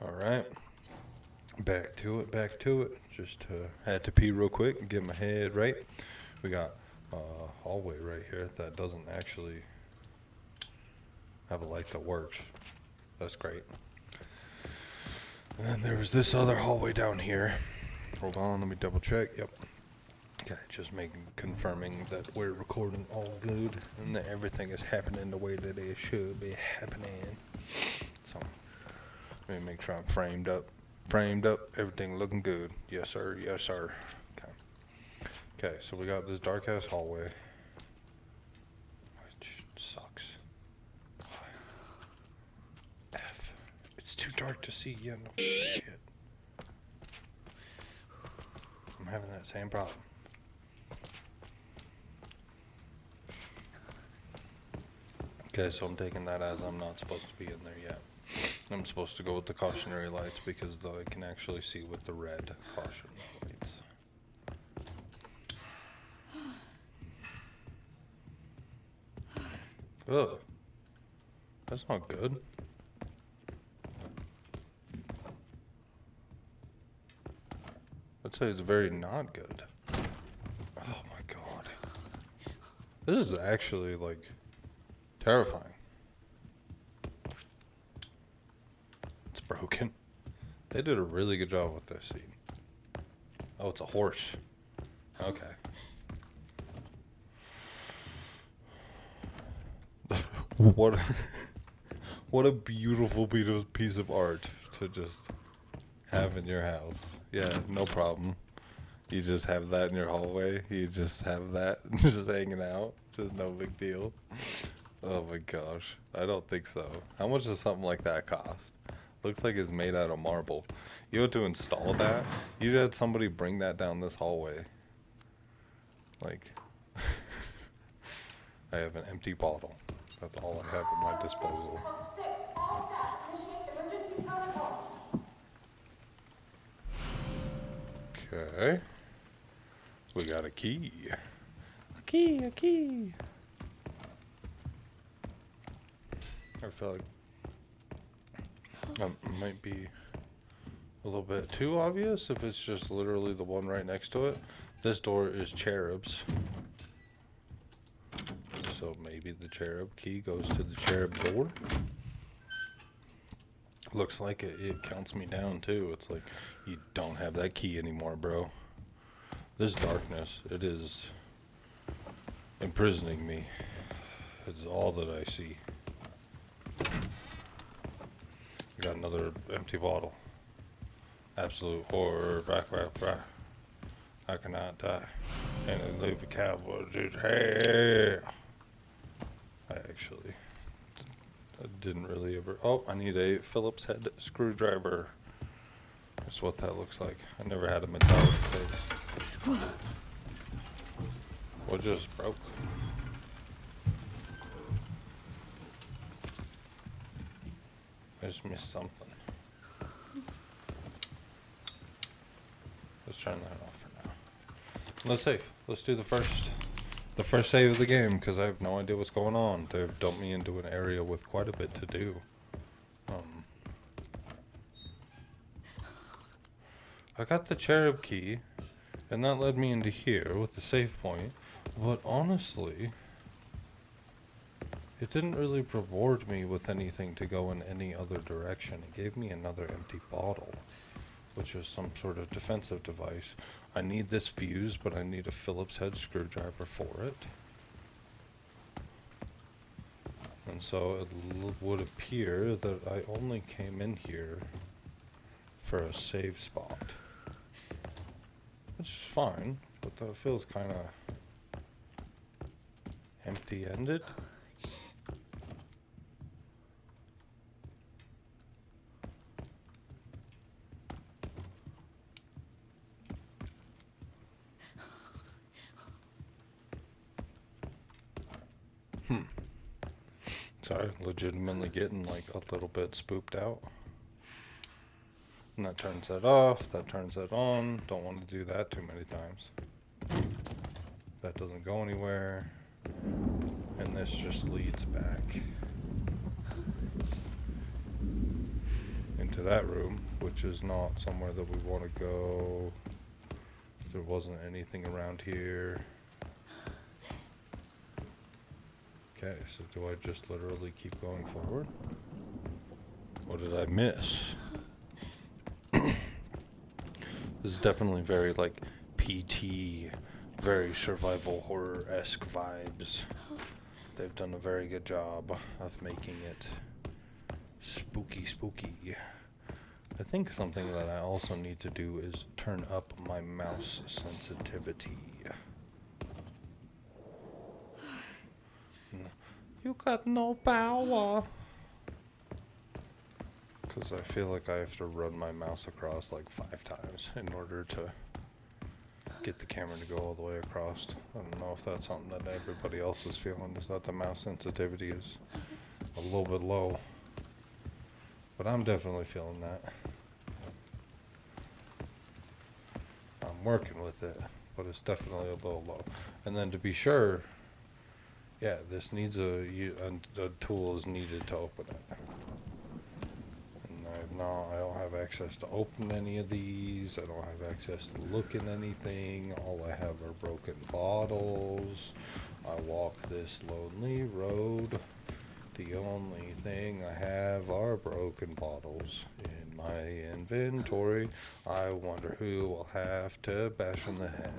Alright, back to it. Just had to pee real quick and get my head right. We got a hallway right here that doesn't actually have a light that works. That's great. And then there was this other hallway down here. Hold on, let me double check. Yep. Okay, just confirming that we're recording all good and that everything is happening the way that it should be happening. So, let me make sure I'm framed up. Everything looking good. Yes, sir. Okay. Okay, so we got this dark ass hallway, which sucks. F. It's too dark to see. Yeah, no shit. I'm having that same problem. Okay, so I'm taking that as I'm not supposed to be in there yet. I'm supposed to go with the cautionary lights because though I can actually see with the red caution lights. Ugh. That's not good. I'd say it's very not good. Oh my god. This is actually like terrifying. It's broken. They did a really good job with this scene. Oh, it's a horse. Okay. What a beautiful piece of art to just have in your house. Yeah, no problem. You just have that in your hallway. You just have that just hanging out. Just no big deal. Oh my gosh. I don't think so. How much does something like that cost? Looks like it's made out of marble. You had to install that? You had somebody bring that down this hallway. Like, I have an empty bottle. That's all I have at my disposal. Okay. We got a key. A key. I feel like that might be a little bit too obvious if it's just literally the one right next to it. This door is cherubs. So maybe the cherub key goes to the cherub door. Looks like it counts me down too. It's like, you don't have that key anymore, bro. This darkness, it is imprisoning me. It's all that I see. We got another empty bottle. Absolute horror. Back. I cannot die. And then leave the cowboy just hey. I actually didn't really ever. Oh, I need a Phillips head screwdriver. That's what that looks like. I never had a metallic face. What just broke? I just missed something. Let's turn that off for now. Let's save. Let's do the first save of the game because I have no idea what's going on. They've dumped me into an area with quite a bit to do. I got the cherub key, and that led me into here with the save point. But honestly, it didn't really reward me with anything to go in any other direction. It gave me another empty bottle, which is some sort of defensive device. I need this fuse, but I need a Phillips head screwdriver for it. And so it would appear that I only came in here for a save spot. Which is fine, but that feels kind of empty-ended. Sorry, legitimately getting like a little bit spooked out. And that turns that off, that turns that on. Don't want to do that too many times. That doesn't go anywhere. And this just leads back into to that room, which is not somewhere that we want to go. There wasn't anything around here. Okay, so do I just literally keep going forward? What did I miss? This is definitely very, like, PT, very survival horror-esque vibes. They've done a very good job of making it spooky. I think something that I also need to do is turn up my mouse sensitivity. You got no power. Because I feel like I have to run my mouse across like 5 times in order to get the camera to go all the way across. I don't know if that's something that everybody else is feeling, is that the mouse sensitivity is a little bit low. But I'm definitely feeling that. I'm working with it, but it's definitely a little low. And then to be sure, yeah, this needs a tool is needed to open it. And I don't have access to open any of these. I don't have access to look in anything. All I have are broken bottles. I walk this lonely road. The only thing I have are broken bottles in my inventory. I wonder who will have to bash in the head.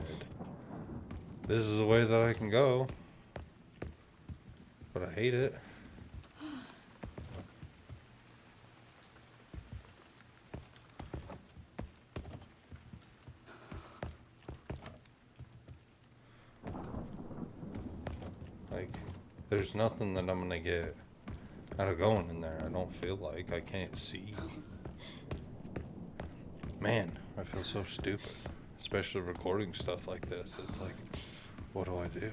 This is the way that I can go, but I hate it. Like, there's nothing that I'm gonna get out of going in there. I don't feel like. I can't see. Man, I feel so stupid. Especially recording stuff like this. It's like, what do I do?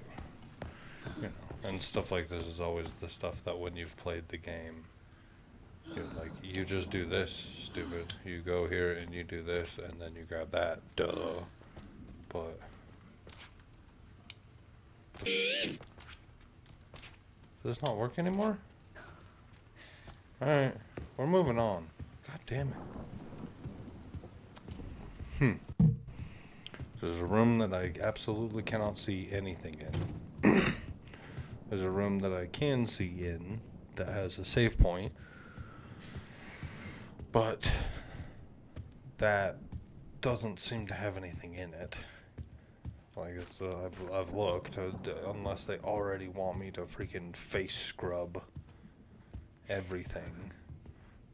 You know, and stuff like this is always the stuff that when you've played the game, you're like, you just do this, stupid. You go here and you do this, and then you grab that. Duh. But does this not work anymore? Alright, we're moving on. God damn it. There's a room that I absolutely cannot see anything in. There's a room that I can see in that has a save point. But that doesn't seem to have anything in it. Like, I've looked, unless they already want me to freaking face scrub everything.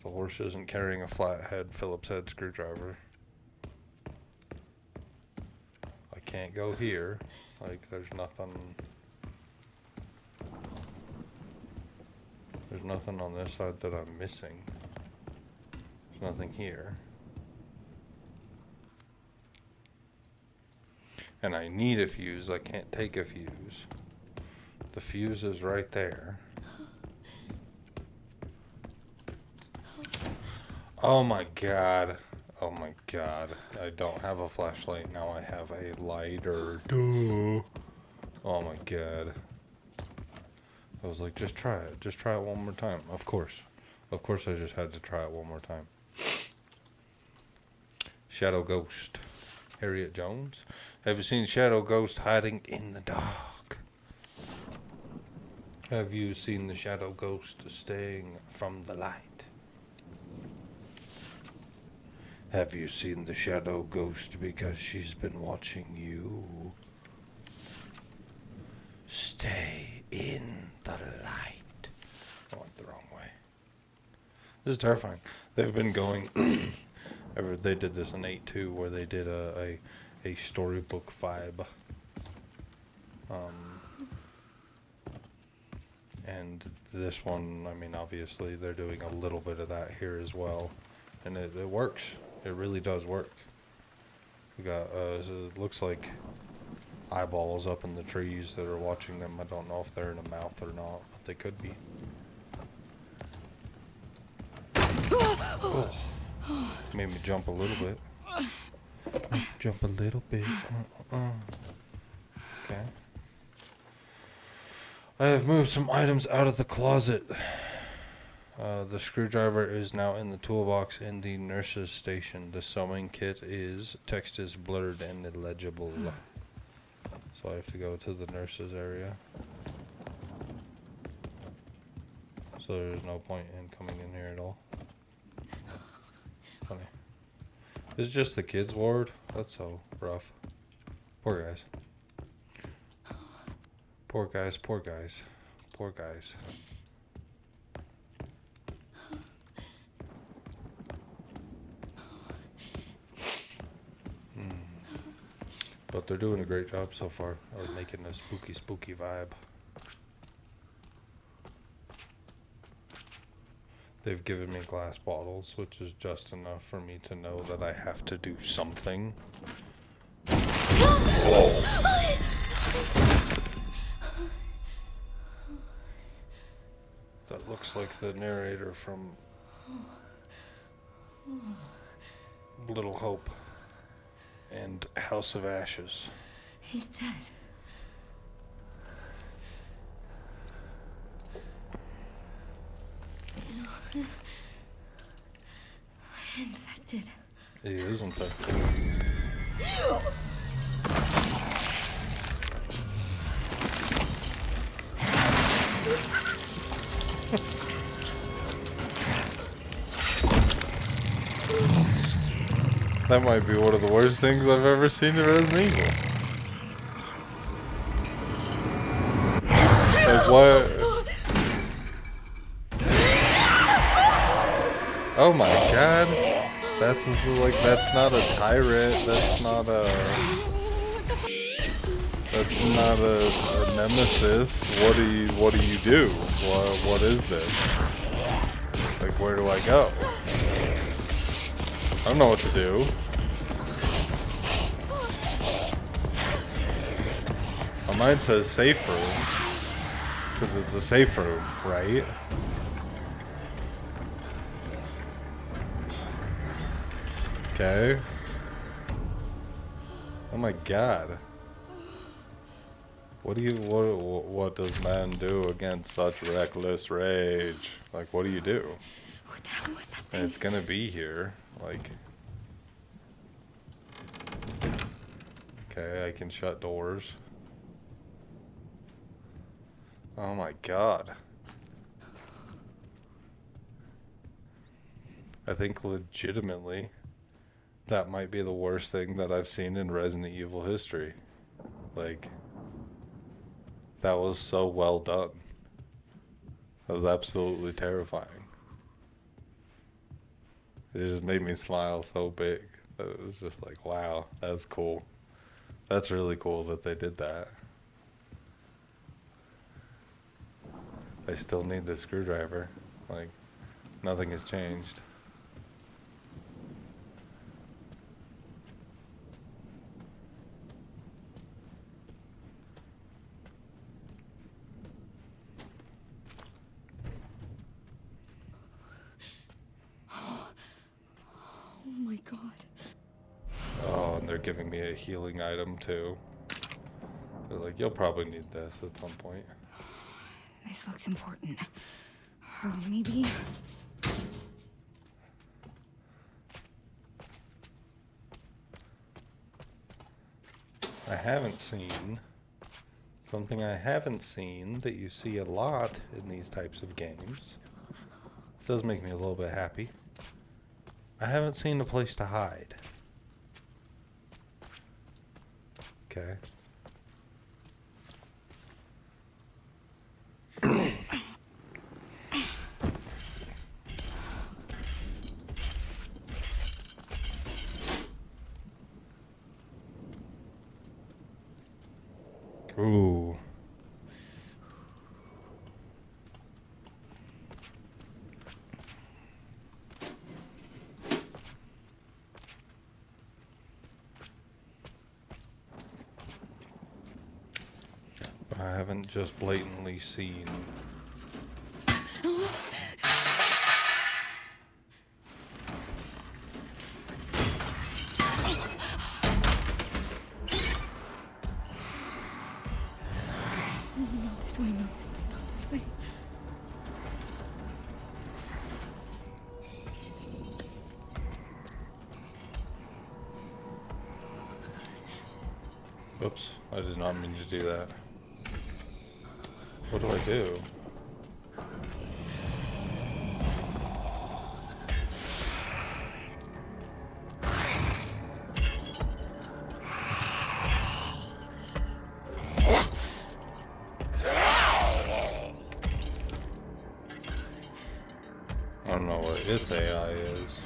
The horse isn't carrying a flathead Phillips head screwdriver. I can't go here. Like, there's nothing on this side that I'm missing. There's nothing here. And I need a fuse. I can't take a fuse. The fuse is right there. Oh my god. Oh my god. I don't have a flashlight. Now I have a lighter. Duh. Oh my god. I was like, just try it. Just try it one more time. Of course. Of course I just had to try it one more time. Shadow Ghost. Harriet Jones. Have you seen Shadow Ghost hiding in the dark? Have you seen the Shadow Ghost staying from the light? Have you seen the Shadow Ghost because she's been watching you? Stay in the light. I went the wrong way. This is terrifying. They've been going... They did this in 8.2 where they did a storybook vibe. And this one, I mean, obviously they're doing a little bit of that here as well. And it works. It really does work. We got, it looks like eyeballs up in the trees that are watching them. I don't know if they're in a mouth or not, but they could be. Oh. Made me jump a little bit. Jump a little bit. Okay. I have moved some items out of the closet. The screwdriver is now in the toolbox in the nurse's station. The sewing kit text is blurred and illegible. So I have to go to the nurse's area. So there's no point in coming in here at all. Funny. This is just the kids' ward? That's so rough. Poor guys. Poor guys, poor guys. Poor guys. But they're doing a great job so far of making a spooky, spooky vibe. They've given me glass bottles, which is just enough for me to know that I have to do something. That looks like the narrator from Little Hope and House of Ashes. He's dead. Infected. He is infected. That might be one of the worst things I've ever seen in Resident Evil. Like what? Oh my god. That's like, that's not a tyrant. That's not a nemesis. What do you do? What is this? Like, where do I go? I don't know what to do. My mind says safe room, because it's a safe room, right? Okay. Oh my god. What does man do against such reckless rage? Like, what do you do? What the hell was that thing? And it's gonna be here, like. Okay, I can shut doors. Oh my god. I think legitimately that might be the worst thing that I've seen in Resident Evil history. Like, that was so well done. That was absolutely terrifying. It just made me smile so big. It was just like, wow, that's cool. That's really cool that they did that. I still need the screwdriver. Like, nothing has changed. Oh my god. Oh, and they're giving me a healing item too. They're like, you'll probably need this at some point. This looks important. Oh, maybe. Something I haven't seen that you see a lot in these types of games. It does make me a little bit happy. I haven't seen a place to hide. Okay. Ooh. I haven't just blatantly seen. No, this way, not this way, not this way. Oops, I did not mean to do that. What do I do? I don't know what its AI is.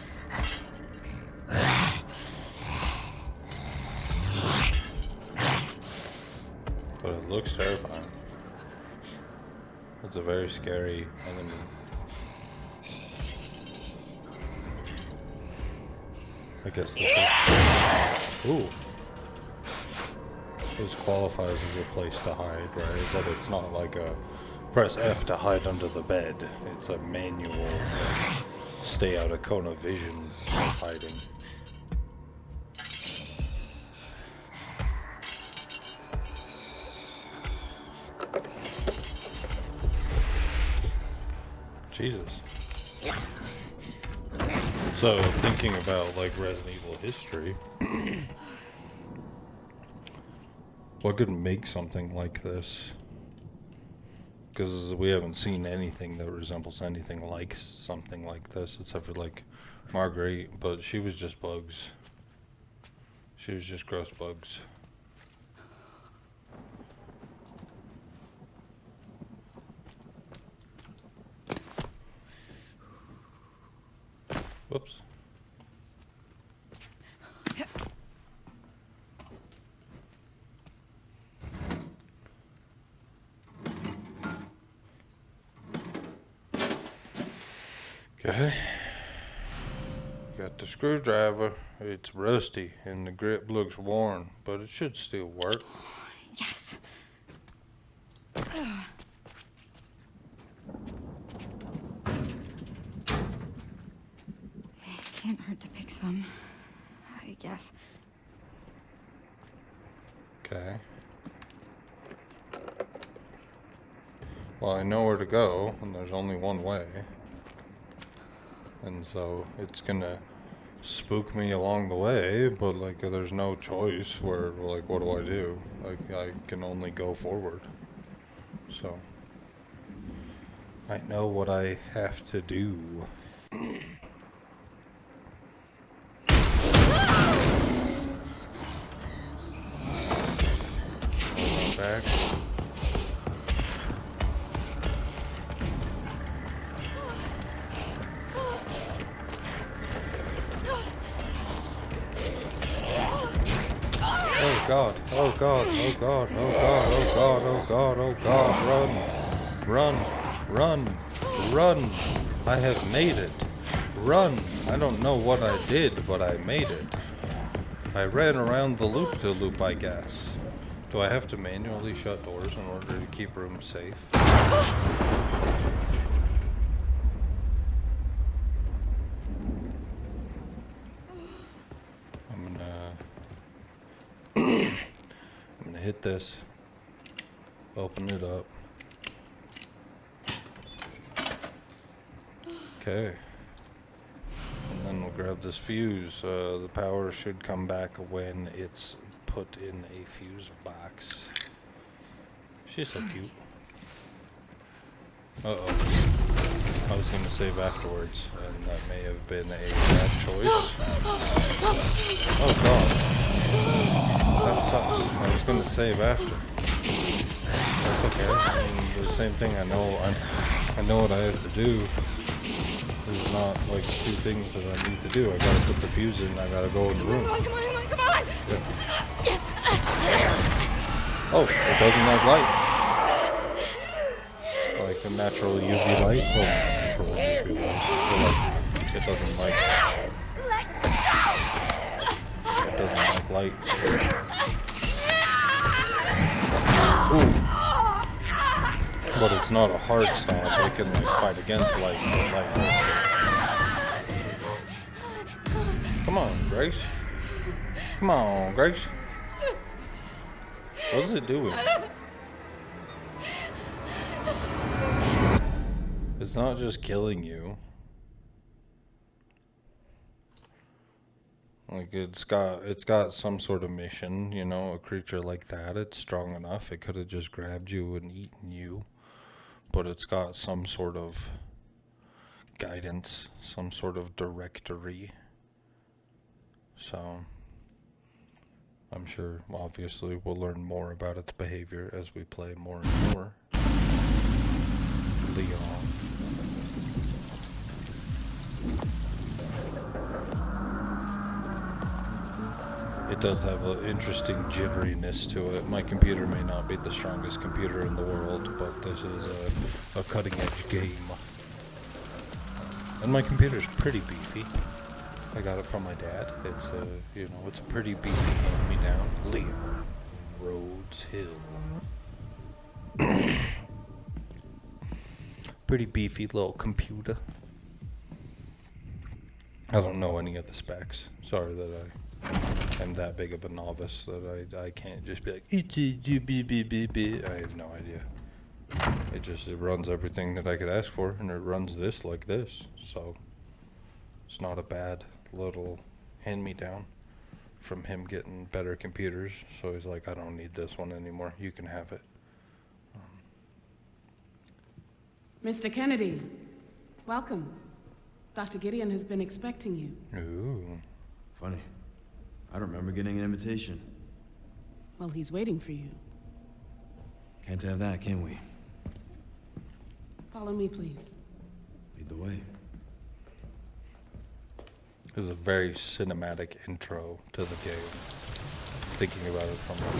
But it looks terrifying. It's a very scary enemy. I guess ooh. This qualifies as a place to hide, right? But it's not like a press F to hide under the bed. It's a manual, like, stay out of cone of vision hiding. Jesus. So, thinking about, like, Resident Evil history, what could make something like this? Because we haven't seen anything that resembles anything like something like this, except for, like, Marguerite, but she was just bugs. She was just gross bugs. Whoops. Okay. Got the screwdriver. It's rusty and the grip looks worn, but it should still work. Yes. It can't hurt to pick some, I guess. Okay. Well, I know where to go, and there's only one way. And so it's gonna spook me along the way, but like there's no choice where, like, what do I do? Like, I can only go forward. So I know what I have to do. Back. Oh God, oh God, oh God, oh God, oh God, oh God, oh God, run, run, run, run. I have made it. Run. I don't know what I did, but I made it. I ran around the loop-to-loop, I guess. Do I have to manually shut doors in order to keep rooms safe? I'm gonna hit this. Open it up. Okay. And then we'll grab this fuse. The power should come back when it's put in a fuse box. She's so cute. Uh-oh. I was gonna save afterwards, and that may have been a bad choice. Oh God. That sucks. I was gonna save after. That's okay. I mean, the same thing. I know what I have to do. There's not like two things that I need to do. I gotta put the fuse in. I gotta go in the room. Come on, come on, come on! Yeah. Oh, it doesn't have light. Like a natural UV light. Oh, natural UV light. Well, it doesn't like. It doesn't like light. Ooh. But it's not a hard stomp. It can like fight against light, but light won't. Come on, Grace. Come on, Grace. What's it doing? It's not just killing you. Like it's got some sort of mission, you know, a creature like that, it's strong enough. It could have just grabbed you and eaten you. But it's got some sort of guidance, some sort of directory. So I'm sure obviously we'll learn more about its behavior as we play more and more. Leon. It does have an interesting jitteriness to it. My computer may not be the strongest computer in the world, but this is a cutting edge game. And my computer's pretty beefy. I got it from my dad. It's a, it's a pretty beefy hand-me-down. Leon Rhodes Hill. Pretty beefy little computer. I don't know any of the specs. Sorry that I'm that big of a novice that I can't just be like, I have no idea. It runs everything that I could ask for, and it runs this like this. So it's not a bad little hand-me-down from him getting better computers. So he's like, I don't need this one anymore. You can have it. Mr. Kennedy, welcome. Dr. Gideon has been expecting you. Ooh. Funny. I don't remember getting an invitation. Well, he's waiting for you. Can't have that, can we? Follow me, please. Lead the way. This is a very cinematic intro to the game. Thinking about it from like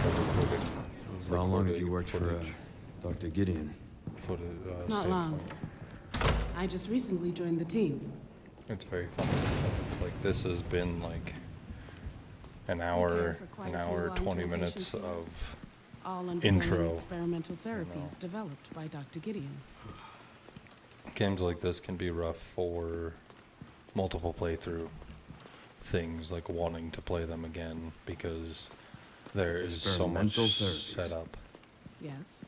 So how long have you worked for Dr. Gideon? Not long. I just recently joined the team. It's very funny. It's like this has been like an hour, 20 minutes of all undergoing intro. Experimental therapies developed by Dr. Gideon. Games like this can be rough for multiple playthrough things, like wanting to play them again because there is so much setup. Yes.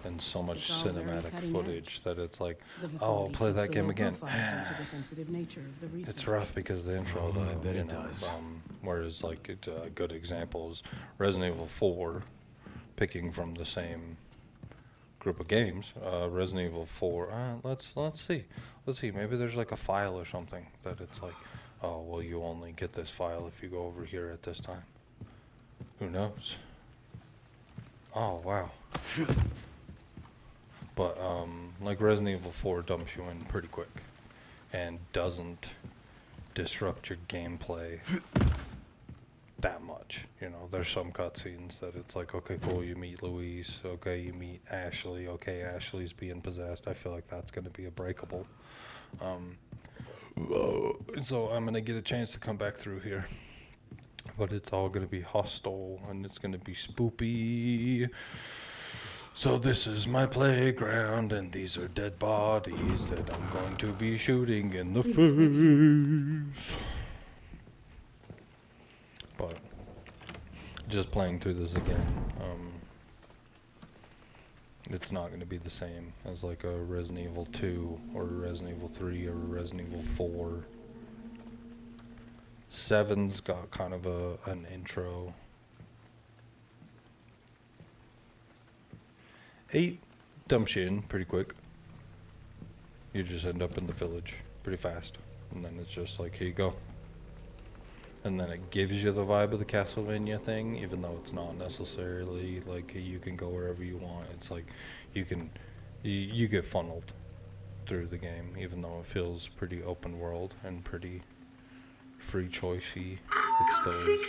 And so much It's all very cinematic cutting footage that it's like, The oh, I'll facility play keeps that a game low again. profile due to the sensitive nature of the research. It's rough because the intro, Oh, I though, bet you it know, does. whereas like a good example is Resident Evil 4, picking from the same group of games. Resident Evil 4. Let's see. Maybe there's like a file or something that it's like, oh, well, you only get this file if you go over here at this time. Who knows? Oh wow. But like Resident Evil 4 dumps you in pretty quick and doesn't disrupt your gameplay that much. You know, there's some cutscenes that it's like, okay, cool, you meet Louise, okay, you meet Ashley, okay, Ashley's being possessed. I feel like that's going to be a breakable. So I'm going to get a chance to come back through here. But it's all going to be hostile and it's going to be spoopy. So this is my playground, and these are dead bodies that I'm going to be shooting in the face. But just playing through this again, it's not going to be the same as like a Resident Evil 2 or a Resident Evil 3 or a Resident Evil 4. 7's got kind of an intro. 8 dumps you in pretty quick. You just end up in the village pretty fast. And then it's just like, here you go. And then it gives you the vibe of the Castlevania thing, even though it's not necessarily like you can go wherever you want. It's like you get funneled through the game, even though it feels pretty open world and pretty free choicey. It still is. Code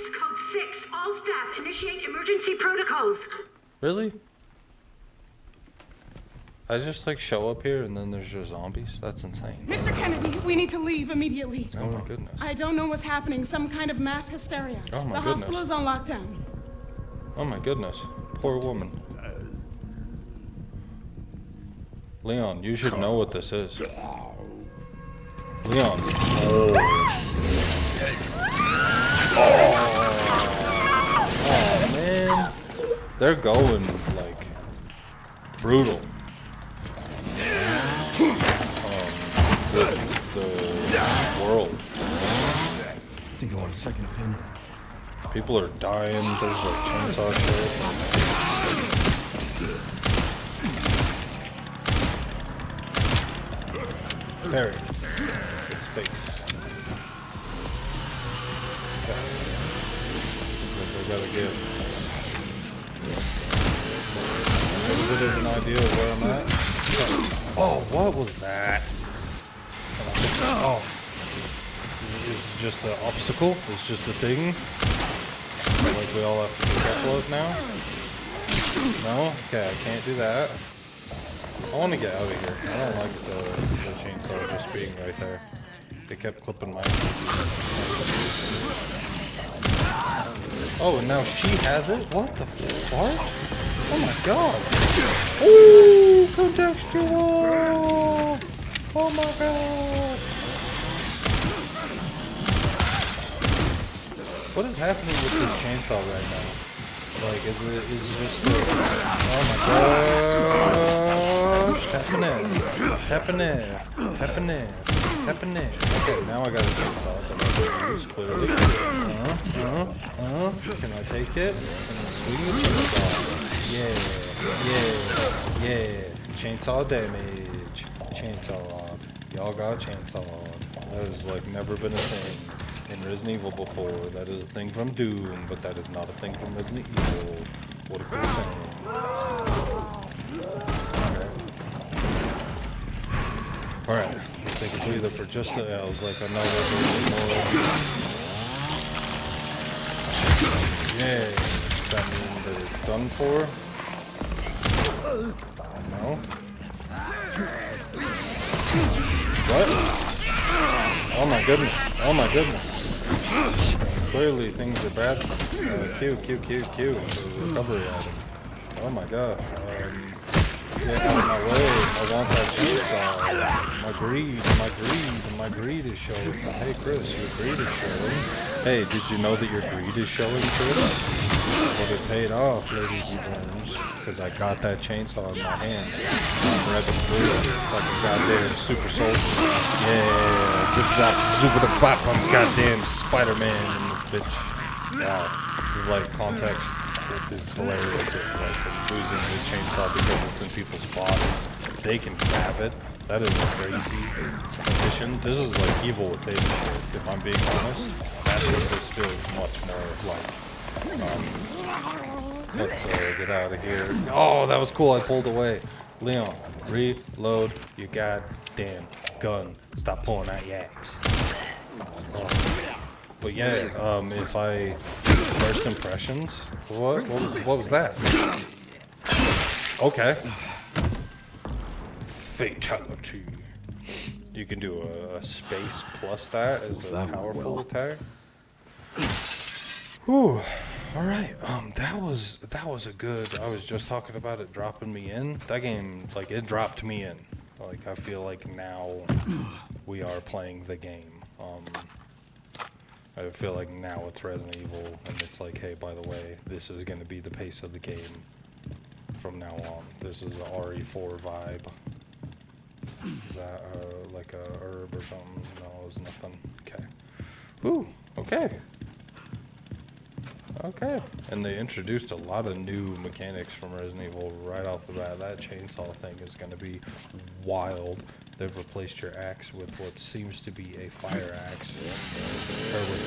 6, all staff initiate emergency protocols. Really? I just like show up here and then there's just zombies? That's insane. Mr. Kennedy, we need to leave immediately. Oh my goodness. I don't know what's happening. Some kind of mass hysteria. Oh my the goodness. hospital is on lockdown. Oh my goodness. Poor woman. Leon, you should know what this is. Leon. Oh man. They're going like brutal. The world. think I want a second opinion. People are dying. There's like chainsaw shit. Parry. Good space. I gotta get a little bit of an idea of where I'm at. Oh, what was that? Oh. It's just an obstacle? It's just a thing? Like we all have to be careful of now? No? Okay, I can't do that. I want to get out of here. I don't like the chainsaw just being right there. They kept clipping my ankles. Oh, and now she has it? What the fuck? Oh my god. Ooh, contextual! Oh my god. What is happening with this chainsaw right now? Like, is it just a, oh my gosh, tapping it. Okay, now I got a chainsaw that I can use clearly. Can I take it? Can I swing the chainsaw? Yeah. Chainsaw damage. Chainsaw. Y'all got chainsaw. That has like never been a thing in Resident Evil before. That is a thing from Doom, but that is not a thing from Resident Evil. What a cool thing. Okay. Alright, let's take a breather for just a... I was like, I know there's a little more... Yeah. Does that mean that it's done for? No? What? Oh my goodness. Clearly things are bad for Q. Recovery item. Oh my gosh. Get out of my way. I want that chainsaw. My greed is showing. Hey Chris, your greed is showing. Hey, did you know that your greed is showing, Chris? But it paid off, ladies and germs, because I got that chainsaw in my hands. I'm revving through it like a goddamn super soldier. Yeah, zip zap, super the bop, I'm goddamn Spider-Man in this bitch. Wow, like context is hilarious. Like losing the chainsaw because it's in people's bodies. They can grab it. That is a crazy addition. This is like Evil Within shit, if I'm being honest. That's what this feels much more like. Let's get out of here. Oh, that was cool. I pulled away. Leon, reload your goddamn gun. Stop pulling out your axe. But yeah, if I first impressions, what was that? Okay. Fatality. You can do a space plus that as a powerful attack. Whew. All right. That was a good. I was just talking about it dropping me in. That game, like, it dropped me in. Like, I feel like now we are playing the game. I feel like now it's Resident Evil, and it's like, hey, by the way, this is going to be the pace of the game from now on. This is a RE4 vibe. Is that like a herb or something? No, it's nothing. Okay. Ooh, okay. Okay. And they introduced a lot of new mechanics from Resident Evil right off the bat. That chainsaw thing is going to be wild. They've replaced your axe with what seems to be a fire axe, or with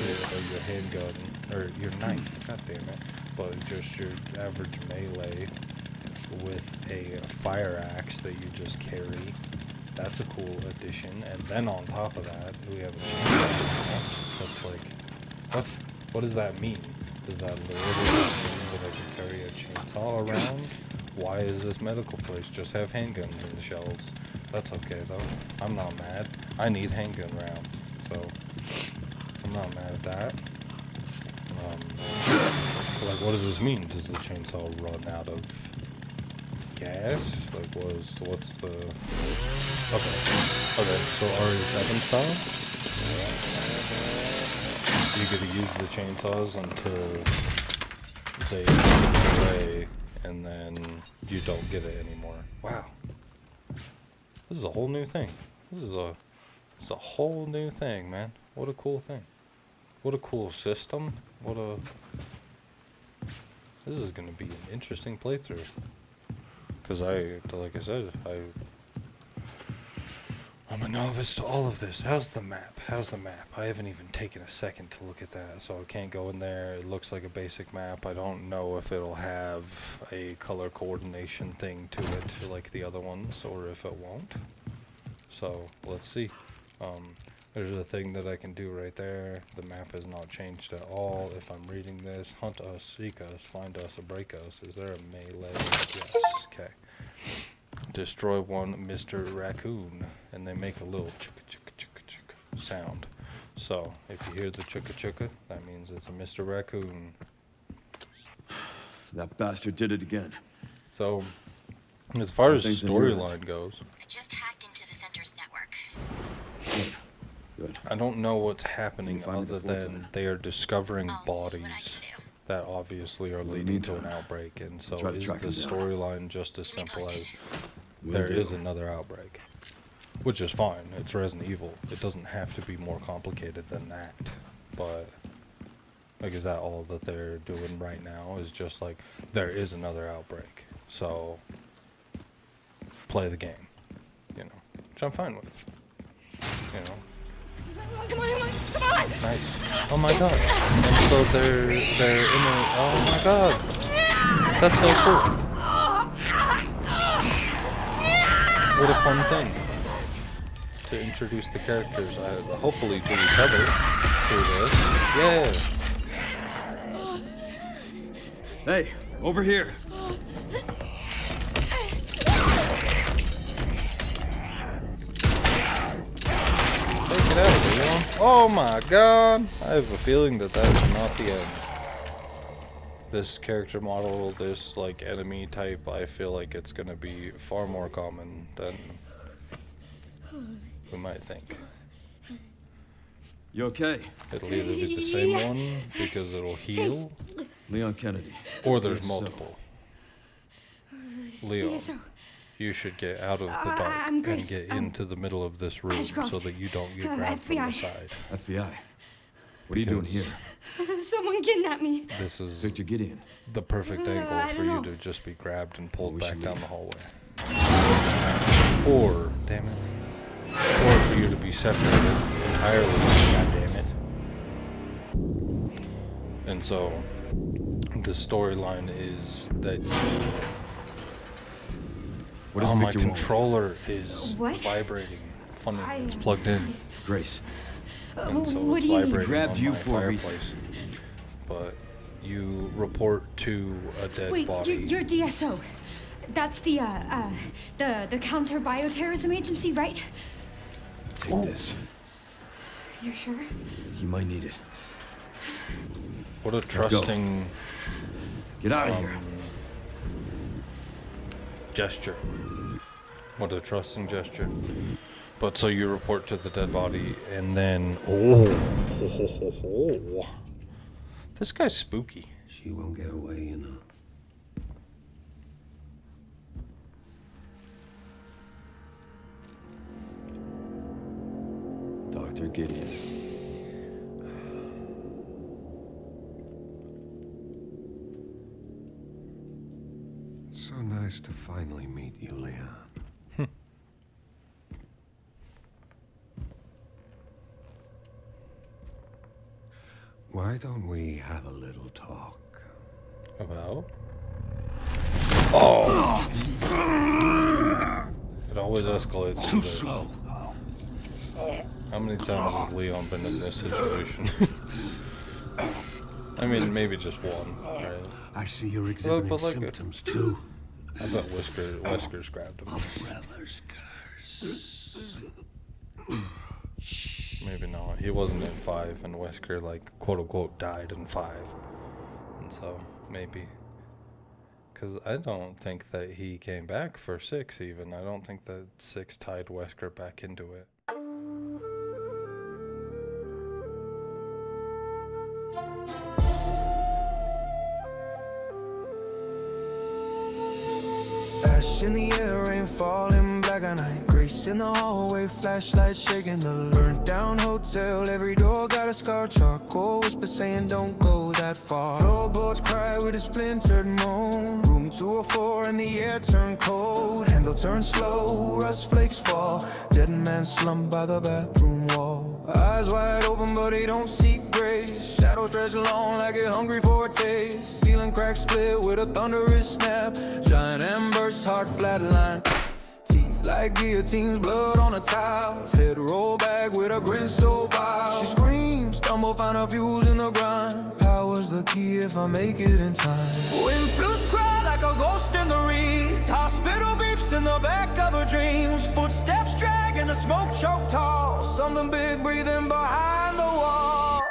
your handgun, or your knife, god damn it, but just your average melee with a fire axe that you just carry. That's a cool addition. And then on top of that, we have a chainsaw. That's like, what does that mean? Does that literally mean that I can carry a chainsaw around? Why is this medical place just have handguns in the shelves? That's okay though. I'm not mad. I need handgun rounds, so I'm not mad at that. Like, what does this mean? Does the chainsaw run out of gas? Like, what's the? Okay, so RE7 style. You get to use the chainsaws until they go away, and then you don't get it anymore. Wow. This is a whole new thing. This is a whole new thing, man. What a cool thing. What a cool system. What a... This is going to be an interesting playthrough. Because like I said, I'm a novice to all of this. How's the map? I haven't even taken a second to look at that, so I can't go in there. It looks like a basic map. I don't know if it'll have a color coordination thing to it like the other ones, or if it won't. So, let's see. There's a thing that I can do right there. The map has not changed at all. If I'm reading this, hunt us, seek us, find us, or break us. Is there a melee? Yes. Okay. Destroy one Mr. Raccoon. And they make a little chicka chicka chicka chicka sound. So, if you hear the chicka chicka, that means it's a Mr. Raccoon. That bastard did it again. So, as far as Things in your end. storyline goes, I just hacked into the center's network. Good. I don't know what's happening Can you find me other the floor than plan? they are discovering I'll see what I bodies can do. that obviously are Well, leading to an meantime, outbreak. And so try to is track the him down. storyline just as Keep me simple as posted. Will there do. is another outbreak? Which is fine. It's Resident Evil. It doesn't have to be more complicated than that. But, like, is that all that they're doing right now? Is just like, there is another outbreak. So, play the game. You know, which I'm fine with. You know. Come on! Nice. Oh my god. And so they're in a, oh my god. That's so cool. What a fun thing to introduce the characters, hopefully to each other through this. Yeah. Hey, over here. Take it out, Leon. Oh my god. I have a feeling that that is not the end. This character model, this like enemy type, I feel like it's gonna be far more common than we might think. You okay? It'll either be the same one because it'll heal, Leon Kennedy. or there's Yes, multiple. Leon, So, you should get out of the bike I'm and Grace. get into the middle of this room so Ashcroft. that you don't get grabbed from the FBI. side. FBI. What are you doing here? someone kidnapped me. This is Victor Gideon. the perfect I angle for you don't to know. just be grabbed and pulled We back should down leave. the hallway. Or, damn it. Or for you to be separated entirely, god damn it. And so, the storyline is that What is my Victor want? controller is What? vibrating. Funny, I- it's plugged in. Grace. And so what it's do you mean? vibrating Grabbed on you my for a reason. fireplace. But you report to a dead Wait, body. you're DSO. That's the counter bioterrorism agency, right? Take this. You're sure? You might need it. What a trusting Get out of here. gesture. What a trusting gesture. But so you report to the dead body, and then this guy's spooky. She won't get away, you know. Dr. Gideon. So nice to finally meet you, Leon. Why don't we have a little talk? About? Oh! It always escalates to this. Slow. How many times has Leon been in this situation? I mean, maybe just one, right? I see you're exhibiting but look, symptoms too. I bet Wesker's grabbed him. Umbrellas curse. Maybe not. He wasn't in 5, and Wesker, like, quote-unquote, died in 5. And so, maybe. Because I don't think that he came back for 6, even. I don't think that 6 tied Wesker back into it. Ash in the air, rain falling, black and night, grace beeps in the hallway, flashlight shaking the burnt down hotel. Every door got a scar, charcoal whisper saying don't go that far. Floorboards cry with a splintered moan. Room 204 and the air turned cold. Handle turns slow, rust flakes fall. Dead man slumped by the bathroom wall. Eyes wide open but he don't see grace. Shadows stretch long like you're hungry for a taste. Ceiling crack split with a thunderous snap. Giant embers, heart flatline. Teeth like guillotines, blood on the tiles. Head roll back with a grin so vile. She screams, stumble, find her fuse in the grind. Power's the key if I make it in time. Wind flutes cry like a ghost in the reeds. Hospital beeps in the back of her dreams. Footsteps drag in the smoke choke tall. Something big breathing behind the wall.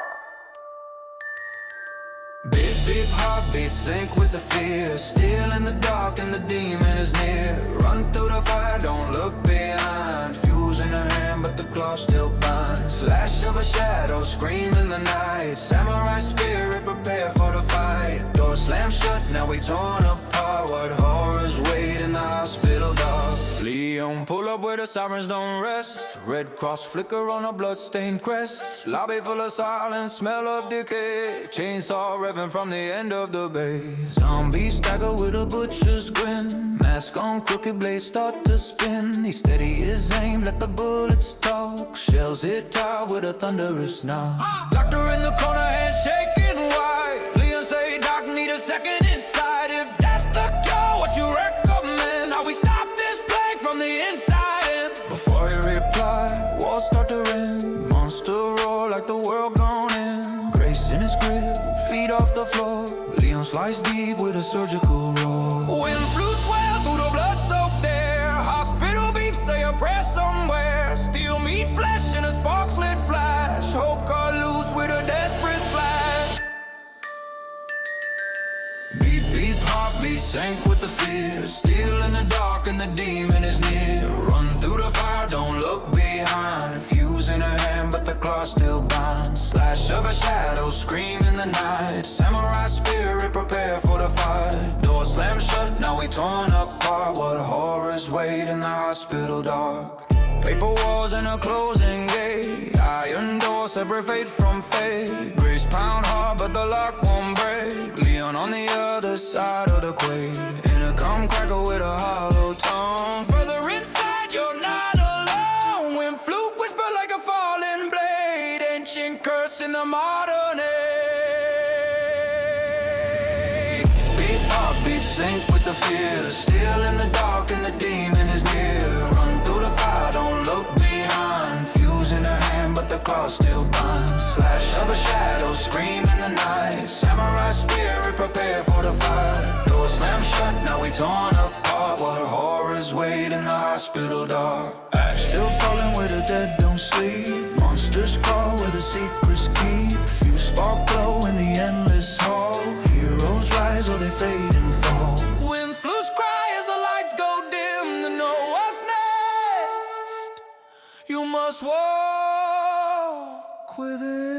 Beep, beep, heartbeat sync with the fear. Still in the dark and the demon is near. Run through the fire, don't look behind. Fuse in her hand, but the claw still binds. Slash of a shadow, scream in the night. Samurai spirit, prepare for the fight. Door slam shut, now we torn apart. What horrors wait in the hospital dark. Leon, pull up where the sirens don't rest. Red cross flicker on a bloodstained crest. Lobby full of silence, smell of decay. Chainsaw revving from the end of the bay. Zombie stagger with a butcher's grin. Mask on, crooked blade start to spin. He steady his aim, let the bullets talk. Shells hit top with a thunderous knock. Doctor in the corner, hand shaking wide. Leon say, Doc, need a second inside. If that's the cure, what you recommend? How we stop this plague from the inside in? Before he reply, walls start to rend. Monster roar like the world gone in. Grace in his grip, feet off the floor. Leon slice deep with a surgical roar. Wind flutes well through the blood-soaked air. Hospital beeps say a prayer somewhere. Steel meat flesh in a spark-slit flash. Hope cut loose with a desperate slash. Beep, beep, heartbeat sank with the fear. Still in the dark and the demon is near. Run through the fire, don't look behind. Fuse in her hand, but the claw still binds. Slash of a shadow, scream in the night. Samurai spirit, prepare for the fight. Door slam shut, now we torn apart. What horrors wait in the hospital dark. Paper walls and a closing gate. Iron door, separate fate from fate. Grace pound hard, but the lock won't break. Leon on the other side of the quake. Intercom crackle with a hollow tone. Further inside, you're not alone. Wind flute whisper like a falling blade. Ancient curse in the modern age. Beat heartbeat sync with the fear. Still in the dark and the demon is near. Run through the fire, don't look behind. Fuse in her hand, but the claw still binds. Slash of a shadow, scream in the night. Samurai spirit, prepare for the fight. Door slam shut, now we torn apart. What horrors wait in the hospital dark. Still falling where the dead don't sleep. Monsters crawl where the secrets keep. Few spark glow in the endless hall. Heroes rise or they fade and fall. Wind flutes cry as the lights go dim. To know what's next, you must walk with it.